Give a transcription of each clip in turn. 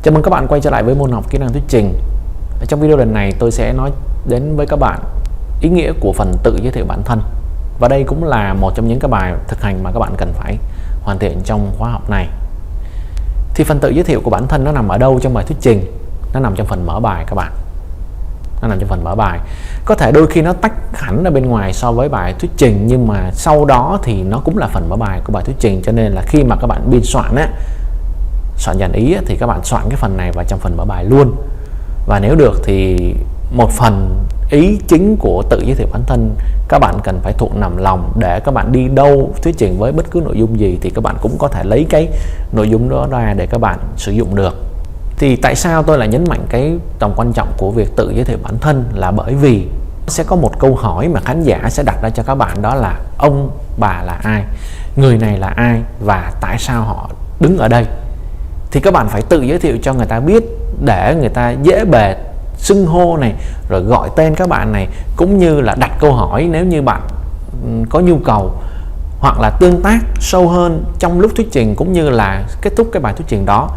Chào mừng các bạn quay trở lại với môn học kỹ năng thuyết trình. Trong video lần này tôi sẽ nói đến với các bạn ý nghĩa của phần tự giới thiệu bản thân. Và đây cũng là một trong những cái bài thực hành mà các bạn cần phải hoàn thiện trong khóa học này. Thì phần tự giới thiệu của bản thân nó nằm ở đâu trong bài thuyết trình? Nó nằm trong phần mở bài các bạn. Nó nằm trong phần mở bài. Có thể đôi khi nó tách hẳn ở bên ngoài so với bài thuyết trình, nhưng mà sau đó thì nó cũng là phần mở bài của bài thuyết trình. Cho nên là khi mà các bạn biên soạn soạn dàn ý thì các bạn soạn cái phần này vào trong phần mở bài luôn. Và nếu được thì một phần ý chính của tự giới thiệu bản thân các bạn cần phải thuộc nằm lòng, để các bạn đi đâu thuyết trình với bất cứ nội dung gì thì các bạn cũng có thể lấy cái nội dung đó ra để các bạn sử dụng được. Thì tại sao tôi lại nhấn mạnh cái tầm quan trọng của việc tự giới thiệu bản thân, là bởi vì sẽ có một câu hỏi mà khán giả sẽ đặt ra cho các bạn, đó là ông bà là ai, người này là ai và tại sao họ đứng ở đây. Thì các bạn phải tự giới thiệu cho người ta biết để người ta dễ bề xưng hô này, rồi gọi tên các bạn này, cũng như là đặt câu hỏi nếu như bạn có nhu cầu, hoặc là tương tác sâu hơn trong lúc thuyết trình cũng như là kết thúc cái bài thuyết trình đó.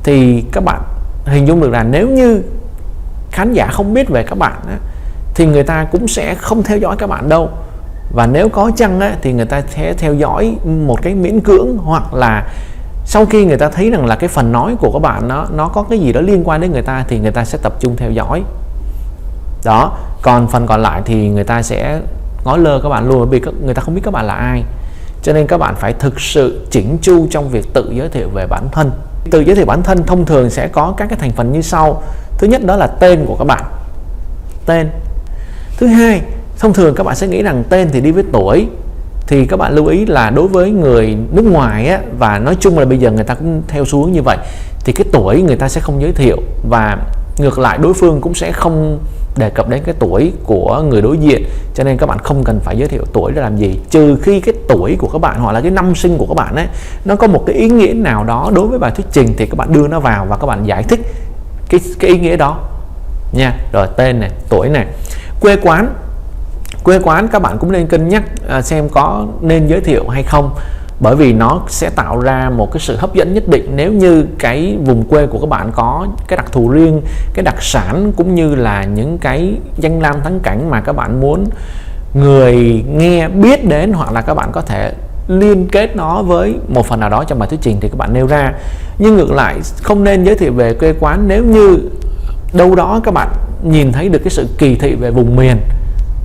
Thì các bạn hình dung được là nếu như khán giả không biết về các bạn thì người ta cũng sẽ không theo dõi các bạn đâu. Và nếu có chăng thì người ta sẽ theo dõi một cái miễn cưỡng, hoặc là sau khi người ta thấy rằng là cái phần nói của các bạn nó có cái gì đó liên quan đến người ta thì người ta sẽ tập trung theo dõi đó. Còn phần còn lại thì người ta sẽ ngó lơ các bạn luôn, bởi vì người ta không biết các bạn là ai. Cho nên các bạn phải thực sự chỉnh chu trong việc tự giới thiệu về bản thân. Tự giới thiệu bản thân thông thường sẽ có các cái thành phần như sau. Thứ nhất đó là tên của các bạn, tên. Thứ hai, thông thường các bạn sẽ nghĩ rằng tên thì đi với tuổi. Thì các bạn lưu ý là đối với người nước ngoài và nói chung là bây giờ người ta cũng theo xu hướng như vậy, thì cái tuổi người ta sẽ không giới thiệu, và ngược lại đối phương cũng sẽ không đề cập đến cái tuổi của người đối diện. Cho nên các bạn không cần phải giới thiệu tuổi để làm gì, trừ khi cái tuổi của các bạn hoặc là cái năm sinh của các bạn nó có một cái ý nghĩa nào đó đối với bài thuyết trình, thì các bạn đưa nó vào và các bạn giải thích cái ý nghĩa đó nha. Rồi tên này, tuổi này, quê quán. Quê quán các bạn cũng nên cân nhắc xem có nên giới thiệu hay không, bởi vì nó sẽ tạo ra một cái sự hấp dẫn nhất định. Nếu như cái vùng quê của các bạn có cái đặc thù riêng, cái đặc sản cũng như là những cái danh lam thắng cảnh mà các bạn muốn người nghe biết đến, hoặc là các bạn có thể liên kết nó với một phần nào đó trong bài thuyết trình thì các bạn nêu ra. Nhưng ngược lại không nên giới thiệu về quê quán nếu như đâu đó các bạn nhìn thấy được cái sự kỳ thị về vùng miền,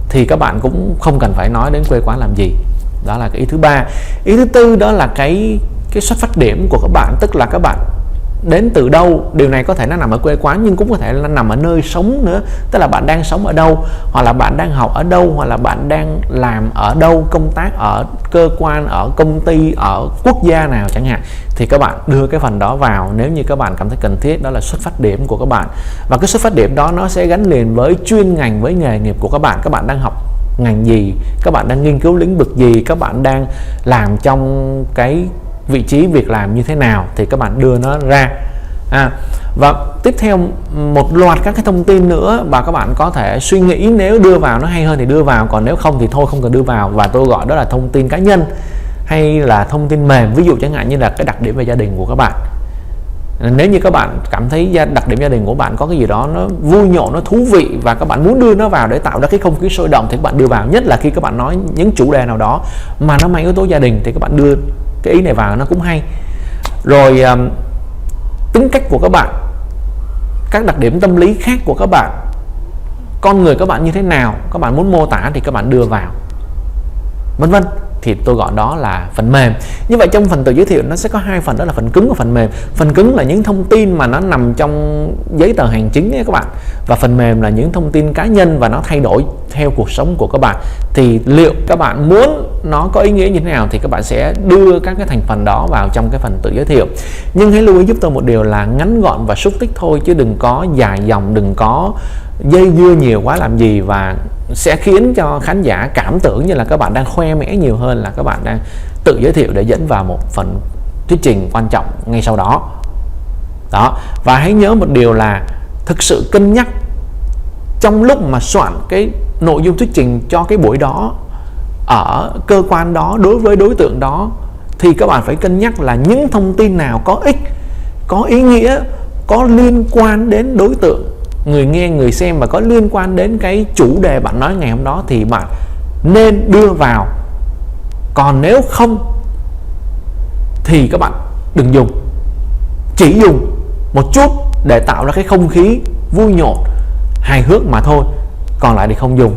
thì các bạn cũng không cần phải nói đến quê quán làm gì. Đó là cái ý thứ ba. Ý thứ tư đó là cái xuất phát điểm của các bạn, tức là các bạn đến từ đâu. Điều này có thể nó nằm ở quê quán, nhưng cũng có thể là nằm ở nơi sống nữa, tức là bạn đang sống ở đâu, hoặc là bạn đang học ở đâu, hoặc là bạn đang làm ở đâu, công tác ở cơ quan, ở công ty, ở quốc gia nào chẳng hạn. Thì các bạn đưa cái phần đó vào nếu như các bạn cảm thấy cần thiết. Đó là xuất phát điểm của các bạn, và cái xuất phát điểm đó nó sẽ gắn liền với chuyên ngành, với nghề nghiệp của các bạn. Các bạn đang học ngành gì, các bạn đang nghiên cứu lĩnh vực gì, các bạn đang làm trong cái vị trí việc làm như thế nào, thì các bạn đưa nó ra. Và tiếp theo một loạt các cái thông tin nữa và các bạn có thể suy nghĩ, nếu đưa vào nó hay hơn thì đưa vào, còn nếu không thì thôi không cần đưa vào. Và tôi gọi đó là thông tin cá nhân hay là thông tin mềm. Ví dụ chẳng hạn như là cái đặc điểm về gia đình của các bạn. Nếu như các bạn cảm thấy đặc điểm gia đình của bạn có cái gì đó nó vui nhộn, nó thú vị, và các bạn muốn đưa nó vào để tạo ra cái không khí sôi động, thì các bạn đưa vào. Nhất là khi các bạn nói những chủ đề nào đó mà nó mang yếu tố gia đình thì các bạn đưa cái ý này vào, nó cũng hay. Rồi tính cách của các bạn, các đặc điểm tâm lý khác của các bạn, con người các bạn như thế nào, các bạn muốn mô tả thì các bạn đưa vào, vân vân. Thì tôi gọi đó là phần mềm. Như vậy trong phần tự giới thiệu nó sẽ có hai phần, đó là phần cứng và phần mềm. Phần cứng là những thông tin mà nó nằm trong giấy tờ hành chính ấy các bạn, và phần mềm là những thông tin cá nhân và nó thay đổi theo cuộc sống của các bạn. Thì liệu các bạn muốn nó có ý nghĩa như thế nào thì các bạn sẽ đưa các cái thành phần đó vào trong cái phần tự giới thiệu. Nhưng hãy lưu ý giúp tôi một điều là ngắn gọn và xúc tích thôi, chứ đừng có dài dòng, đừng có dây dưa nhiều quá làm gì, và sẽ khiến cho khán giả cảm tưởng như là các bạn đang khoe mẽ nhiều hơn là các bạn đang tự giới thiệu để dẫn vào một phần thuyết trình quan trọng ngay sau đó. Và hãy nhớ một điều là thực sự cân nhắc trong lúc mà soạn cái nội dung thuyết trình cho cái buổi đó, ở cơ quan đó, đối với đối tượng đó, thì các bạn phải cân nhắc là những thông tin nào có ích, có ý nghĩa, có liên quan đến đối tượng người nghe, người xem và có liên quan đến cái chủ đề bạn nói ngày hôm đó thì bạn nên đưa vào. Còn nếu không thì các bạn đừng dùng, chỉ dùng một chút để tạo ra cái không khí vui nhộn, hài hước mà thôi, còn lại thì không dùng.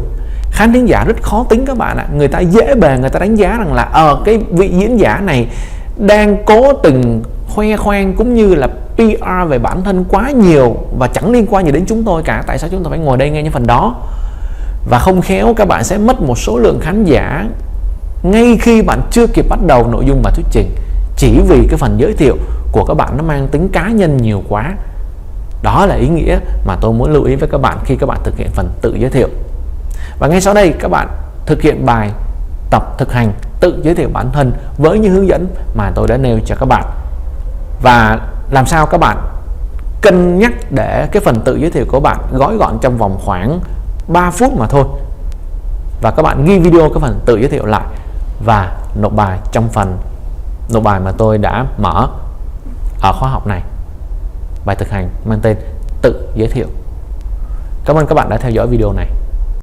Khán thính giả rất khó tính các bạn ạ. Người ta dễ bề người ta đánh giá rằng là cái vị diễn giả này đang cố tình khoe khoang cũng như là PR về bản thân quá nhiều và chẳng liên quan gì đến chúng tôi cả, tại sao chúng tôi phải ngồi đây nghe những phần đó. Và không khéo các bạn sẽ mất một số lượng khán giả ngay khi bạn chưa kịp bắt đầu nội dung bài thuyết trình, chỉ vì cái phần giới thiệu của các bạn nó mang tính cá nhân nhiều quá. Đó là ý nghĩa mà tôi muốn lưu ý với các bạn khi các bạn thực hiện phần tự giới thiệu. Và ngay sau đây các bạn thực hiện bài tập thực hành tự giới thiệu bản thân với những hướng dẫn mà tôi đã nêu cho các bạn. Và làm sao các bạn cân nhắc để cái phần tự giới thiệu của bạn gói gọn trong vòng khoảng 3 phút mà thôi. Và các bạn ghi video cái phần tự giới thiệu lại và nộp bài trong phần nộp bài mà tôi đã mở ở khóa học này. Bài thực hành mang tên tự giới thiệu. Cảm ơn các bạn đã theo dõi video này.